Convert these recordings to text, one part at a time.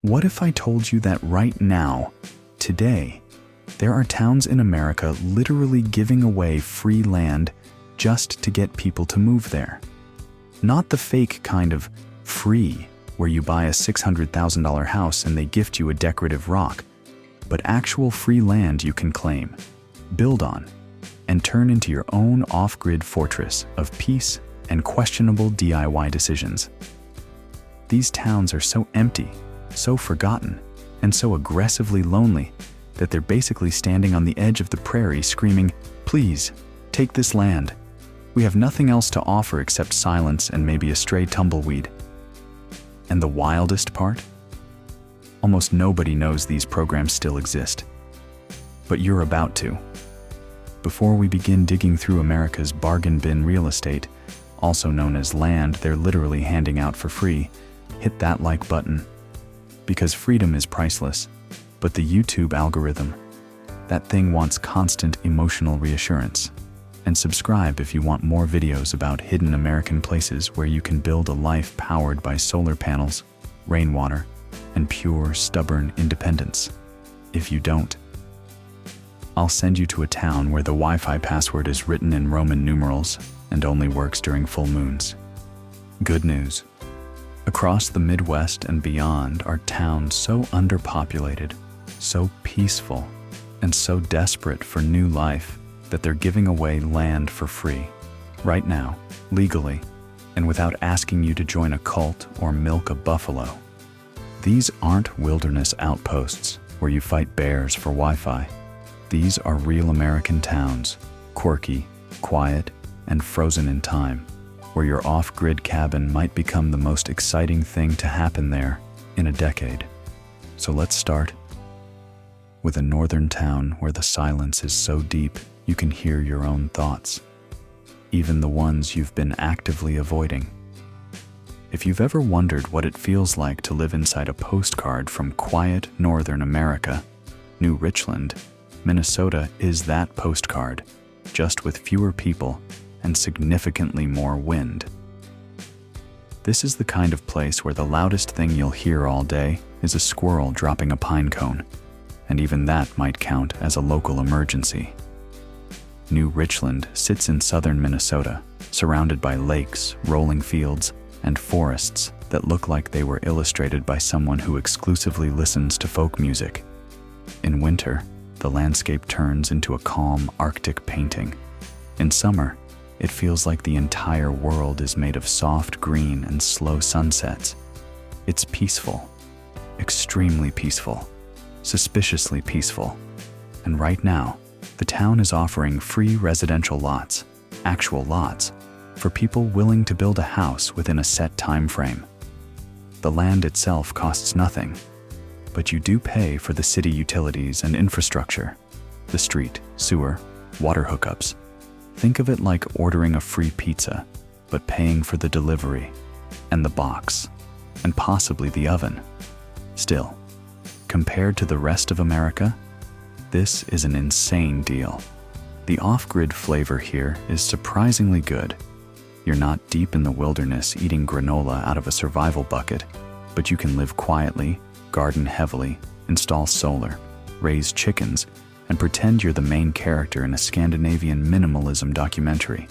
What if I told you that right now, today, there are towns in America literally giving away free land just to get people to move there? Not the fake kind of free where you buy a $600,000 house and they gift you a decorative rock, but actual free land you can claim, build on, and turn into your own off-grid fortress of peace and questionable DIY decisions. These towns are so empty, so forgotten, and so aggressively lonely that they're basically standing on the edge of the prairie screaming, "Please, take this land. We have nothing else to offer except silence and maybe a stray tumbleweed." And the wildest part? Almost nobody knows these programs still exist. But you're about to. Before we begin digging through America's bargain bin real estate, also known as land they're literally handing out for free, hit that like button. Because freedom is priceless, but the YouTube algorithm, that thing wants constant emotional reassurance. And subscribe if you want more videos about hidden American places where you can build a life powered by solar panels, rainwater, and pure, stubborn independence. If you don't, I'll send you to a town where the Wi-Fi password is written in Roman numerals and only works during full moons. Good news. Across the Midwest and beyond are towns so underpopulated, so peaceful, and so desperate for new life that they're giving away land for free, right now, legally, and without asking you to join a cult or milk a buffalo. These aren't wilderness outposts where you fight bears for Wi-Fi. These are real American towns, quirky, quiet, and frozen in time, where your off-grid cabin might become the most exciting thing to happen there in a decade. So let's start with a northern town where the silence is so deep you can hear your own thoughts, even the ones you've been actively avoiding. If you've ever wondered what it feels like to live inside a postcard from quiet northern America, New Richland, Minnesota is that postcard, just with fewer people and significantly more wind. This is the kind of place where the loudest thing you'll hear all day is a squirrel dropping a pine cone, and even that might count as a local emergency. New Richland sits in southern Minnesota, surrounded by lakes, rolling fields, and forests that look like they were illustrated by someone who exclusively listens to folk music. In winter, the landscape turns into a calm Arctic painting. In summer, it feels like the entire world is made of soft green and slow sunsets. It's peaceful, extremely peaceful, suspiciously peaceful. And right now, the town is offering free residential lots, actual lots, for people willing to build a house within a set time frame. The land itself costs nothing, but you do pay for the city utilities and infrastructure, the street, sewer, water hookups. Think of it like ordering a free pizza, but paying for the delivery, and the box, and possibly the oven. Still, compared to the rest of America, this is an insane deal. The off-grid flavor here is surprisingly good. You're not deep in the wilderness eating granola out of a survival bucket, but you can live quietly, garden heavily, install solar, raise chickens, and pretend you're the main character in a Scandinavian minimalism documentary.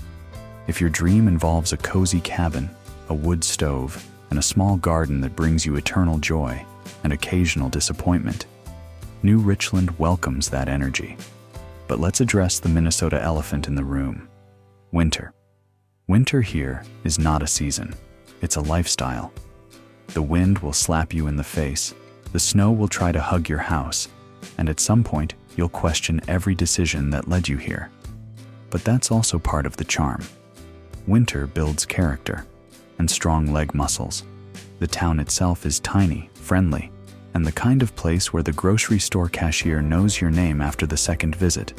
If your dream involves a cozy cabin, a wood stove, and a small garden that brings you eternal joy and occasional disappointment, New Richland welcomes that energy. But let's address the Minnesota elephant in the room: winter. Winter here is not a season, it's a lifestyle. The wind will slap you in the face, the snow will try to hug your house, and at some point, you'll question every decision that led you here. But that's also part of the charm. Winter builds character and strong leg muscles. The town itself is tiny, friendly, and the kind of place where the grocery store cashier knows your name after the second visit,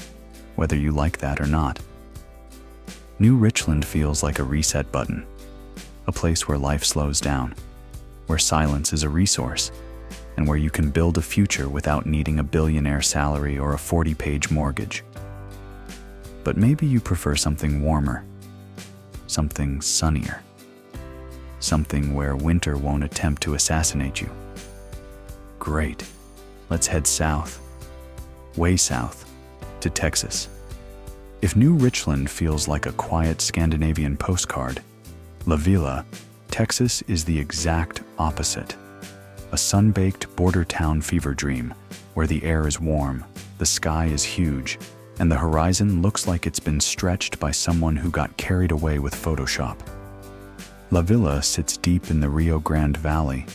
whether you like that or not. New Richland feels like a reset button, a place where life slows down, where silence is a resource, and where you can build a future without needing a billionaire salary or a 40-page mortgage. But maybe you prefer something warmer, something sunnier, something where winter won't attempt to assassinate you. Great. Let's head south. Way south. To Texas. If New Richland feels like a quiet Scandinavian postcard, La Villa, Texas is the exact opposite. A sun-baked border town fever dream where the air is warm, the sky is huge, and the horizon looks like it's been stretched by someone who got carried away with Photoshop. La Villa sits deep in the Rio Grande Valley,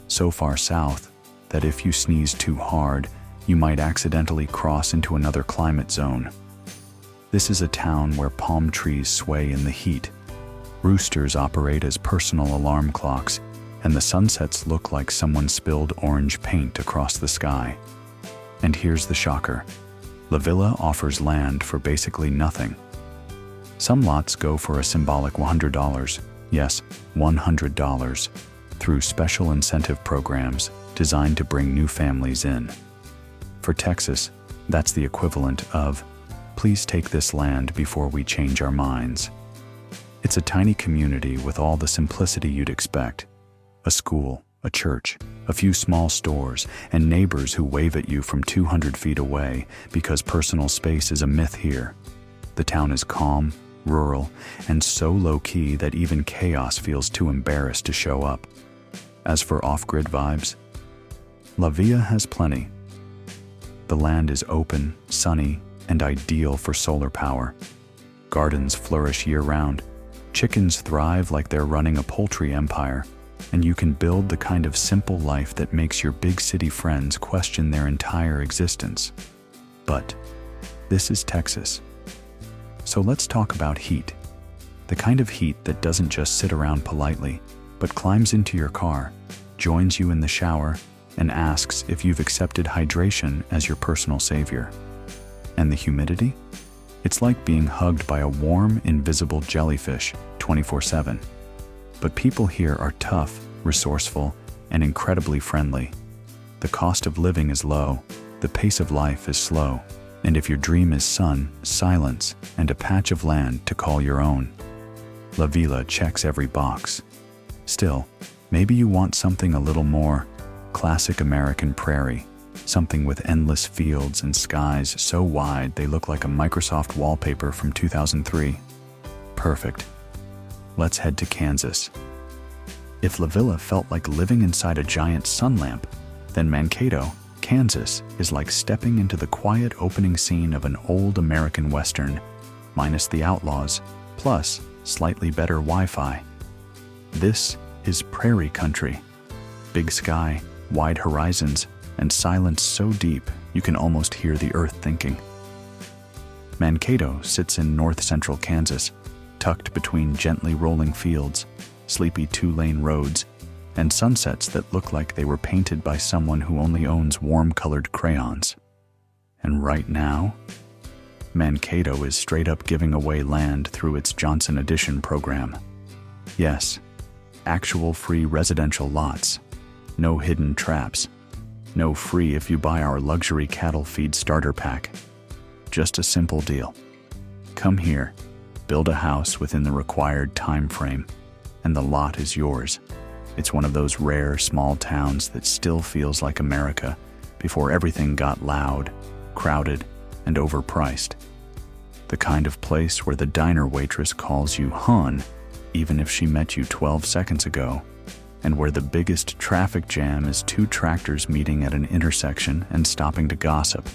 so far south that if you sneeze too hard, you might accidentally cross into another climate zone. This is a town where palm trees sway in the heat, roosters operate as personal alarm clocks, and the sunsets look like someone spilled orange paint across the sky. And here's the shocker. La Villa offers land for basically nothing. Some lots go for a symbolic $100, yes, $100, through special incentive programs designed to bring new families in. For Texas, that's the equivalent of, please take this land before we change our minds. It's a tiny community with all the simplicity you'd expect. A school, a church, a few small stores, and neighbors who wave at you from 200 feet away because personal space is a myth here. The town is calm, rural, and so low-key that even chaos feels too embarrassed to show up. As for off-grid vibes, La Villa has plenty. The land is open, sunny, and ideal for solar power. Gardens flourish year-round. Chickens thrive like they're running a poultry empire, and you can build the kind of simple life that makes your big city friends question their entire existence. But this is Texas. So let's talk about heat. The kind of heat that doesn't just sit around politely, but climbs into your car, joins you in the shower, and asks if you've accepted hydration as your personal savior. And the humidity? It's like being hugged by a warm, invisible jellyfish 24/7. But people here are tough, resourceful, and incredibly friendly. The cost of living is low, the pace of life is slow, and if your dream is sun, silence, and a patch of land to call your own, La Villa checks every box. Still, maybe you want something a little more classic American prairie, something with endless fields and skies so wide they look like a Microsoft wallpaper from 2003. Perfect. Let's head to Kansas. If La Villa felt like living inside a giant sun lamp, then Mankato, Kansas, is like stepping into the quiet opening scene of an old American Western, minus the outlaws, plus slightly better Wi-Fi. This is prairie country. Big sky, wide horizons, and silence so deep you can almost hear the earth thinking. Mankato sits in north-central Kansas, tucked between gently rolling fields, sleepy two-lane roads, and sunsets that look like they were painted by someone who only owns warm-colored crayons. And right now, Mankato is straight up giving away land through its Johnson Addition program. Yes, actual free residential lots. No hidden traps. No free if you buy our luxury cattle feed starter pack. Just a simple deal. Come here, build a house within the required time frame, and the lot is yours. It's one of those rare small towns that still feels like America before everything got loud, crowded, and overpriced. The kind of place where the diner waitress calls you hon, even if she met you 12 seconds ago, and where the biggest traffic jam is two tractors meeting at an intersection and stopping to gossip.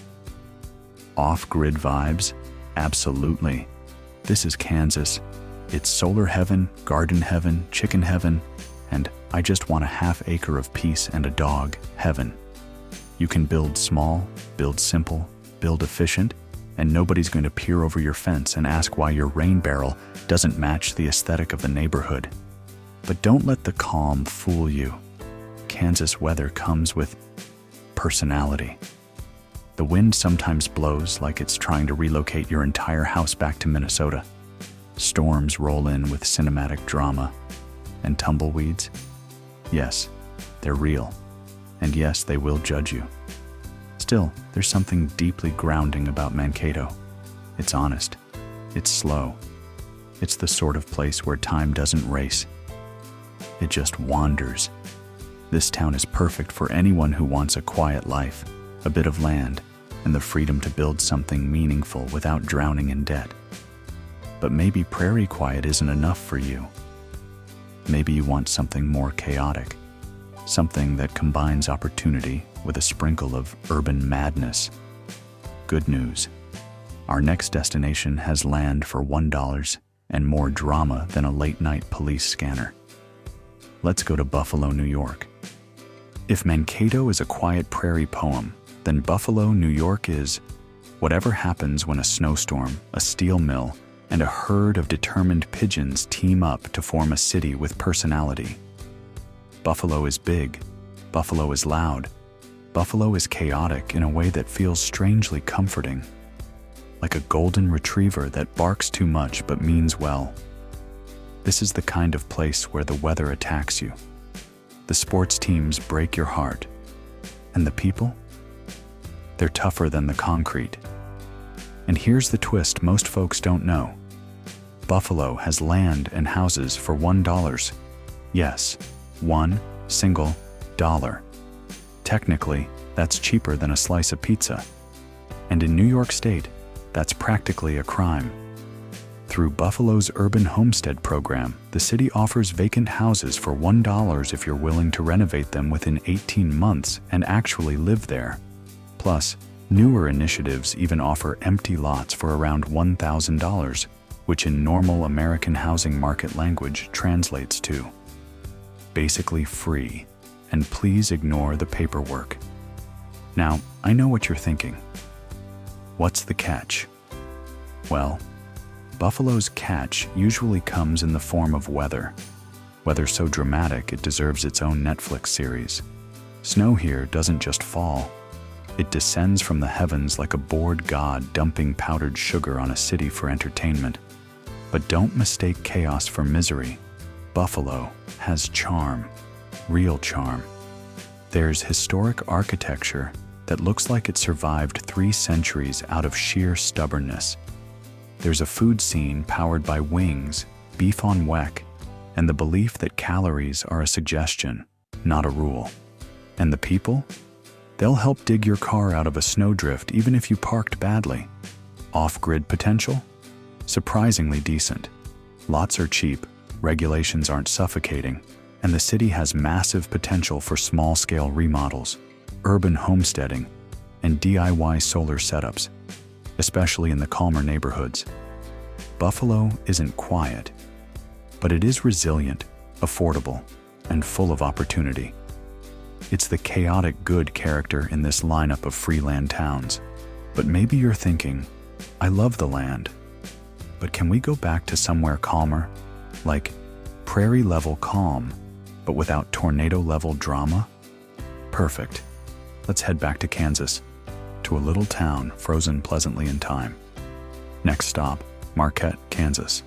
Off-grid vibes? Absolutely. This is Kansas. It's solar heaven, garden heaven, chicken heaven, and I just want a half-acre of peace and a dog heaven. You can build small, build simple, build efficient, and nobody's going to peer over your fence and ask why your rain barrel doesn't match the aesthetic of the neighborhood. But don't let the calm fool you. Kansas weather comes with personality. The wind sometimes blows like it's trying to relocate your entire house back to Minnesota. Storms roll in with cinematic drama. And tumbleweeds? Yes, they're real. And yes, they will judge you. Still, there's something deeply grounding about Mankato. It's honest. It's slow. It's the sort of place where time doesn't race. It just wanders. This town is perfect for anyone who wants a quiet life, a bit of land, and the freedom to build something meaningful without drowning in debt. But maybe prairie quiet isn't enough for you. Maybe you want something more chaotic, something that combines opportunity with a sprinkle of urban madness. Good news. Our next destination has land for $1 and more drama than a late-night police scanner. Let's go to Buffalo, New York. If Mankato is a quiet prairie poem, then Buffalo, New York is whatever happens when a snowstorm, a steel mill, and a herd of determined pigeons team up to form a city with personality. Buffalo is big. Buffalo is loud. Buffalo is chaotic in a way that feels strangely comforting, like a golden retriever that barks too much but means well. This is the kind of place where the weather attacks you. The sports teams break your heart. And the people? They're tougher than the concrete. And here's the twist most folks don't know. Buffalo has land and houses for $1. Yes, $1. Technically, that's cheaper than a slice of pizza. And in New York State, that's practically a crime. Through Buffalo's Urban Homestead Program, the city offers vacant houses for $1 if you're willing to renovate them within 18 months and actually live there. Plus, newer initiatives even offer empty lots for around $1,000, which in normal American housing market language translates to basically free, and please ignore the paperwork. Now, I know what you're thinking. What's the catch? Well, Buffalo's catch usually comes in the form of weather. Weather so dramatic it deserves its own Netflix series. Snow here doesn't just fall. It descends from the heavens like a bored god dumping powdered sugar on a city for entertainment. But don't mistake chaos for misery. Buffalo has charm, real charm. There's historic architecture that looks like it survived 3 centuries out of sheer stubbornness. There's a food scene powered by wings, beef on weck, and the belief that calories are a suggestion, not a rule. And the people? They'll help dig your car out of a snowdrift even if you parked badly. Off-grid potential? Surprisingly decent. Lots are cheap, regulations aren't suffocating, and the city has massive potential for small-scale remodels, urban homesteading, and DIY solar setups, especially in the calmer neighborhoods. Buffalo isn't quiet, but it is resilient, affordable, and full of opportunity. It's the chaotic good character in this lineup of freeland towns. But maybe you're thinking, I love the land, but can we go back to somewhere calmer? Like prairie-level calm, but without tornado-level drama? Perfect. Let's head back to Kansas, to a little town frozen pleasantly in time. Next stop, Marquette, Kansas.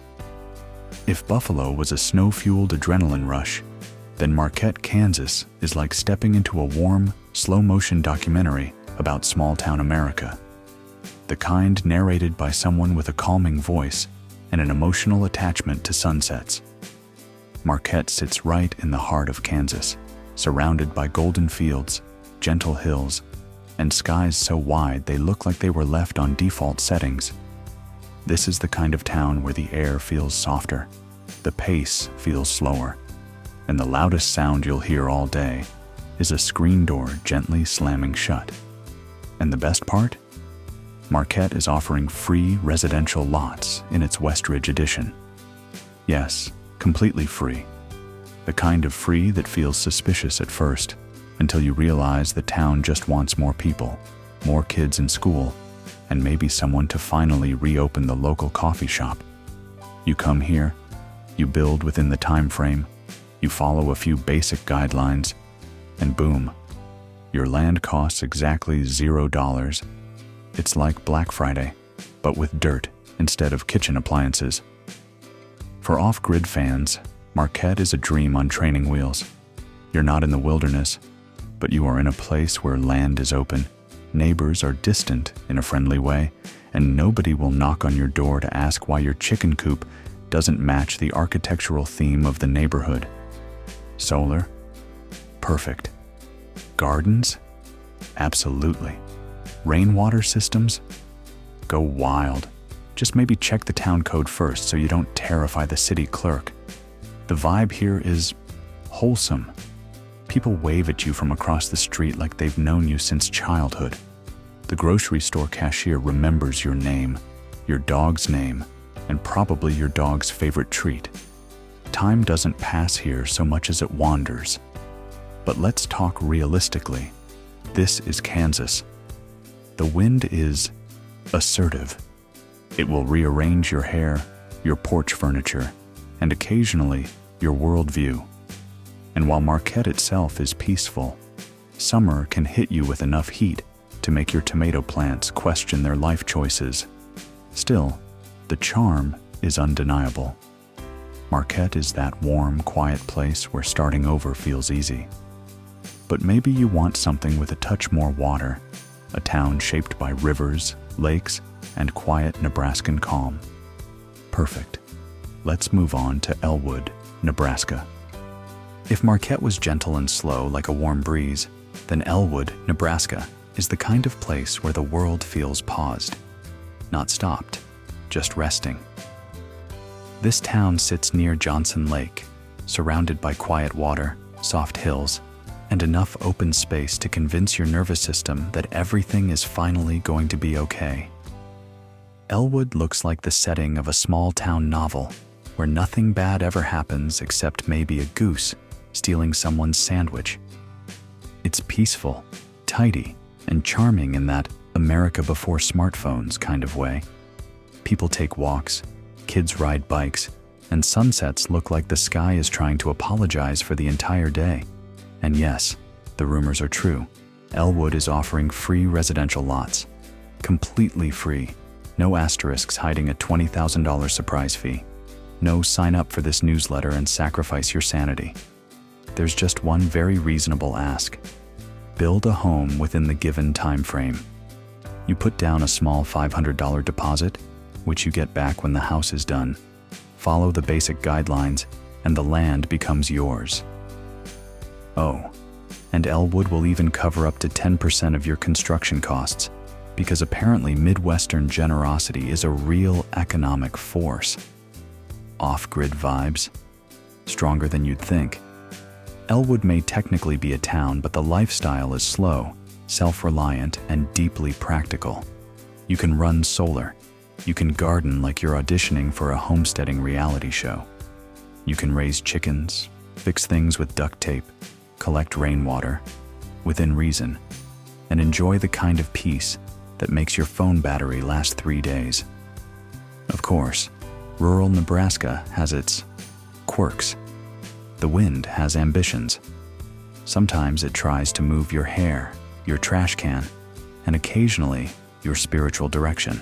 If Buffalo was a snow-fueled adrenaline rush, then Marquette, Kansas is like stepping into a warm, slow-motion documentary about small-town America. The kind narrated by someone with a calming voice and an emotional attachment to sunsets. Marquette sits right in the heart of Kansas, surrounded by golden fields, gentle hills, and skies so wide they look like they were left on default settings. This is the kind of town where the air feels softer, the pace feels slower, and the loudest sound you'll hear all day is a screen door gently slamming shut. And the best part? Marquette is offering free residential lots in its Westridge Addition. Yes, completely free. The kind of free that feels suspicious at first, until you realize the town just wants more people, more kids in school, and maybe someone to finally reopen the local coffee shop. You come here, you build within the time frame, you follow a few basic guidelines, and boom, your land costs exactly $0. It's like Black Friday, but with dirt instead of kitchen appliances. For off-grid fans, Marquette is a dream on training wheels. You're not in the wilderness, but you are in a place where land is open, neighbors are distant in a friendly way, and nobody will knock on your door to ask why your chicken coop doesn't match the architectural theme of the neighborhood. Solar? Perfect. Gardens? Absolutely. Rainwater systems? Go wild. Just maybe check the town code first so you don't terrify the city clerk. The vibe here is wholesome. People wave at you from across the street like they've known you since childhood. The grocery store cashier remembers your name, your dog's name, and probably your dog's favorite treat. Time doesn't pass here so much as it wanders. But let's talk realistically. This is Kansas. The wind is assertive. It will rearrange your hair, your porch furniture, and occasionally your worldview. And while Marquette itself is peaceful, summer can hit you with enough heat to make your tomato plants question their life choices. Still, the charm is undeniable. Marquette is that warm, quiet place where starting over feels easy. But maybe you want something with a touch more water, a town shaped by rivers, lakes, and quiet Nebraskan calm. Perfect. Let's move on to Elwood, Nebraska. If Marquette was gentle and slow like a warm breeze, then Elwood, Nebraska, is the kind of place where the world feels paused. Not stopped, just resting. This town sits near Johnson Lake, surrounded by quiet water, soft hills, and enough open space to convince your nervous system that everything is finally going to be okay. Elwood looks like the setting of a small-town novel, where nothing bad ever happens except maybe a goose stealing someone's sandwich. It's peaceful, tidy, and charming in that America before smartphones kind of way. People take walks, kids ride bikes, and sunsets look like the sky is trying to apologize for the entire day. And yes, the rumors are true. Elwood is offering free residential lots. Completely free. No asterisks hiding a $20,000 surprise fee. No sign up for this newsletter and sacrifice your sanity. There's just one very reasonable ask. Build a home within the given time frame. You put down a small $500 deposit, which you get back when the house is done. Follow the basic guidelines, and the land becomes yours. Oh, and Elwood will even cover up to 10% of your construction costs, because apparently Midwestern generosity is a real economic force. Off-grid vibes? Stronger than you'd think. Elwood may technically be a town, but the lifestyle is slow, self-reliant, and deeply practical. You can run solar. You can garden like you're auditioning for a homesteading reality show. You can raise chickens, fix things with duct tape, collect rainwater, within reason, and enjoy the kind of peace that makes your phone battery last 3 days. Of course, rural Nebraska has its quirks. The wind has ambitions. Sometimes it tries to move your hair, your trash can, and occasionally your spiritual direction.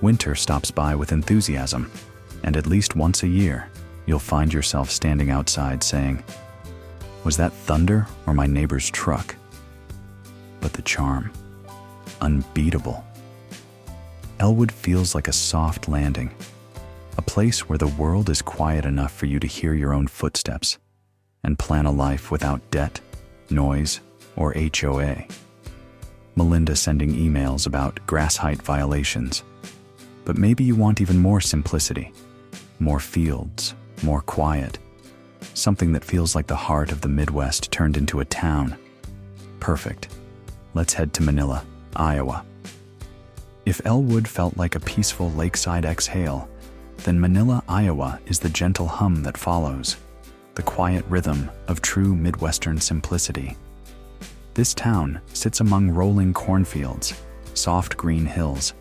Winter stops by with enthusiasm, and at least once a year, you'll find yourself standing outside saying, "Was that thunder or my neighbor's truck?" But the charm, unbeatable. Elwood feels like a soft landing, a place where the world is quiet enough for you to hear your own footsteps and plan a life without debt, noise, or HOA. Melinda sending emails about grass height violations. But maybe you want even more simplicity, more fields, more quiet, something that feels like the heart of the Midwest turned into a town. Perfect. Let's head to Manilla, Iowa. If Elwood felt like a peaceful lakeside exhale, then Manilla, Iowa is the gentle hum that follows, the quiet rhythm of true Midwestern simplicity. This town sits among rolling cornfields, soft green hills,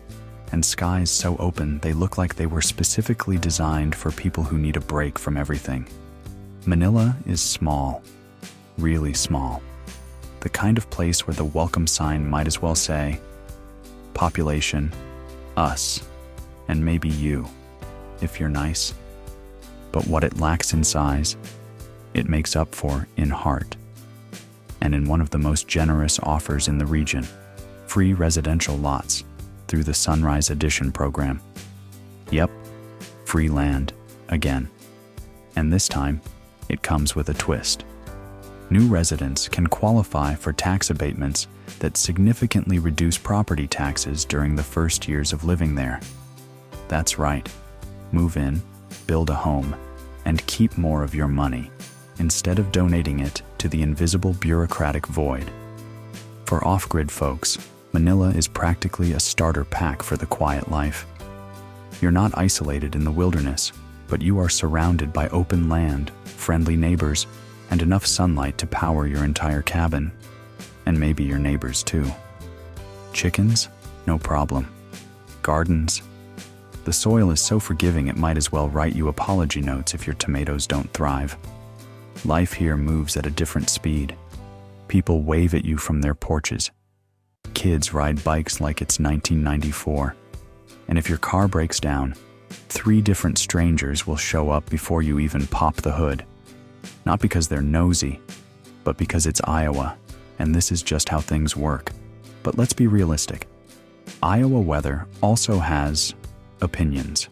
and skies so open they look like they were specifically designed for people who need a break from everything. Manilla is small, really small. The kind of place where the welcome sign might as well say, population, us, and maybe you, if you're nice. But what it lacks in size, it makes up for in heart. And in one of the most generous offers in the region, free residential lots through the Westridge Addition program. Yep, free land, again. And this time, it comes with a twist. New residents can qualify for tax abatements that significantly reduce property taxes during the first years of living there. That's right. Move in, build a home, and keep more of your money instead of donating it to the invisible bureaucratic void. For off-grid folks, Manilla is practically a starter pack for the quiet life. You're not isolated in the wilderness, but you are surrounded by open land, friendly neighbors, and enough sunlight to power your entire cabin, and maybe your neighbors too. Chickens? No problem. Gardens? The soil is so forgiving it might as well write you apology notes if your tomatoes don't thrive. Life here moves at a different speed. People wave at you from their porches. Kids ride bikes like it's 1994. And if your car breaks down, 3 different strangers will show up before you even pop the hood. Not because they're nosy, but because it's Iowa, and this is just how things work. But let's be realistic. Iowa weather also has opinions.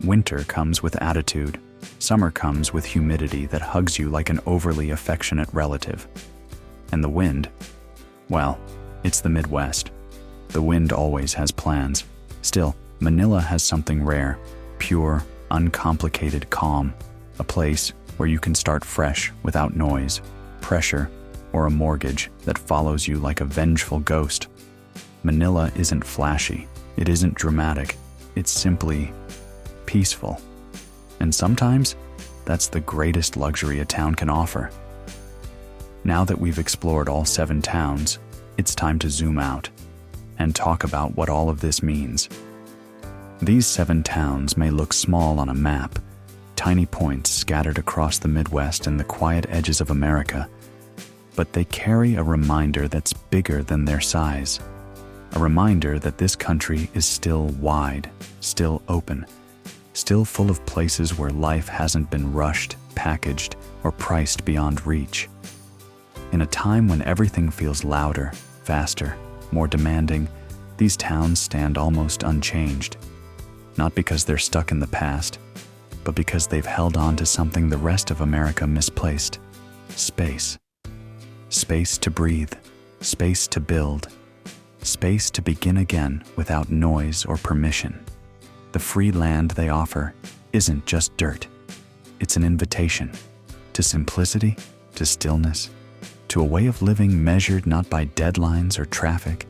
Winter comes with attitude. Summer comes with humidity that hugs you like an overly affectionate relative. And the wind, well, it's the Midwest. The wind always has plans. Still, Manilla has something rare, pure, uncomplicated calm, a place where you can start fresh without noise, pressure, or a mortgage that follows you like a vengeful ghost. Manilla isn't flashy, it isn't dramatic, it's simply peaceful. And sometimes, that's the greatest luxury a town can offer. Now that we've explored all 7 towns, it's time to zoom out and talk about what all of this means. These 7 towns may look small on a map, tiny points scattered across the Midwest and the quiet edges of America, but they carry a reminder that's bigger than their size. A reminder that this country is still wide, still open, still full of places where life hasn't been rushed, packaged, or priced beyond reach. In a time when everything feels louder, faster, more demanding, these towns stand almost unchanged. Not because they're stuck in the past, but because they've held on to something the rest of America misplaced: space. Space to breathe, space to build, space to begin again without noise or permission. The free land they offer isn't just dirt. It's an invitation to simplicity, to stillness, to a way of living measured not by deadlines or traffic,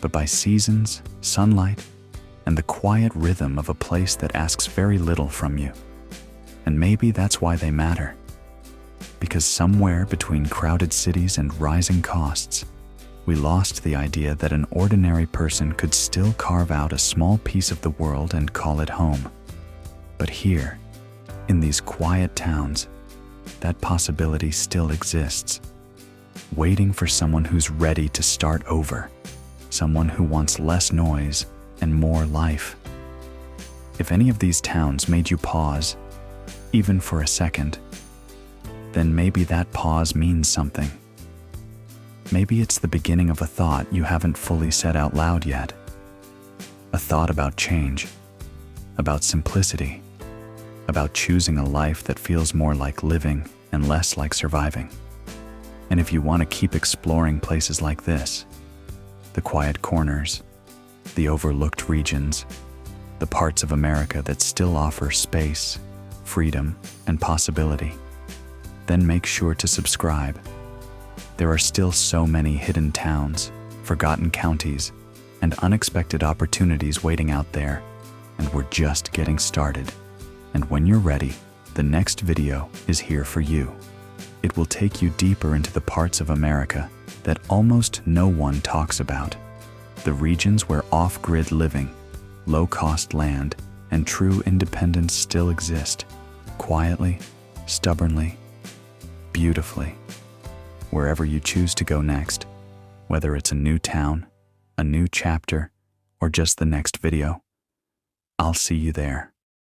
but by seasons, sunlight, and the quiet rhythm of a place that asks very little from you. And maybe that's why they matter. Because somewhere between crowded cities and rising costs, we lost the idea that an ordinary person could still carve out a small piece of the world and call it home. But here, in these quiet towns, that possibility still exists, waiting for someone who's ready to start over, someone who wants less noise and more life. If any of these towns made you pause, even for a second, then maybe that pause means something. Maybe it's the beginning of a thought you haven't fully said out loud yet. A thought about change, about simplicity, about choosing a life that feels more like living and less like surviving. And if you want to keep exploring places like this, the quiet corners, the overlooked regions, the parts of America that still offer space, freedom, and possibility, then make sure to subscribe. There are still so many hidden towns, forgotten counties, and unexpected opportunities waiting out there, and we're just getting started. And when you're ready, the next video is here for you. It will take you deeper into the parts of America that almost no one talks about. The regions where off-grid living, low-cost land, and true independence still exist, quietly, stubbornly, beautifully. Wherever you choose to go next, whether it's a new town, a new chapter, or just the next video, I'll see you there.